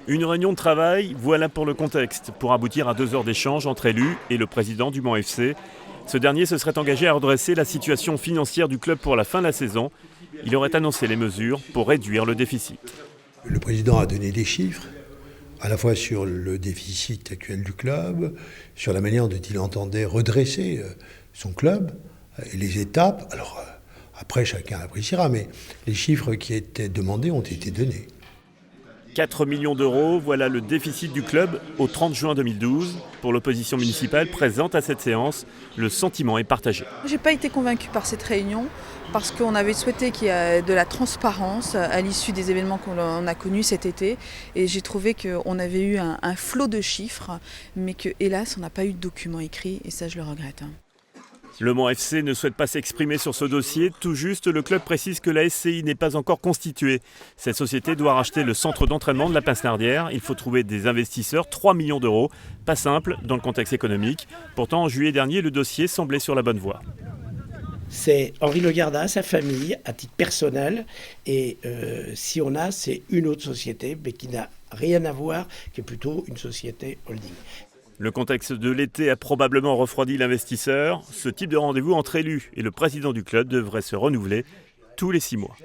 Une réunion de travail, voilà pour le contexte, pour aboutir à 2 heures d'échange entre élus et le président du Mans FC. Ce dernier se serait engagé à redresser la situation financière du club pour la fin de la saison. Il aurait annoncé les mesures pour réduire le déficit. Le président a donné des chiffres, à la fois sur le déficit actuel du club, sur la manière dont il entendait redresser son club et les étapes. Alors après, chacun appréciera, mais les chiffres qui étaient demandés ont été donnés. 4 millions d'euros, voilà le déficit du club au 30 juin 2012. Pour l'opposition municipale présente à cette séance, le sentiment est partagé. Je n'ai pas été convaincue par cette réunion parce qu'on avait souhaité qu'il y ait de la transparence à l'issue des événements qu'on a connus cet été. Et j'ai trouvé qu'on avait eu un flot de chiffres, mais que, hélas, on n'a pas eu de document écrit et ça, je le regrette. Le Mans FC ne souhaite pas s'exprimer sur ce dossier. Tout juste, le club précise que la SCI n'est pas encore constituée. Cette société doit racheter le centre d'entraînement de la Pince-Nardière. Il faut trouver des investisseurs, 3 millions d'euros. Pas simple dans le contexte économique. Pourtant, en juillet dernier, le dossier semblait sur la bonne voie. C'est Henri Legardin, sa famille, à titre personnel. Et si on a, c'est une autre société, mais qui n'a rien à voir, qui est plutôt une société holding. Le contexte de l'été a probablement refroidi l'investisseur. Ce type de rendez-vous entre élus et le président du club devrait se renouveler tous les 6 mois.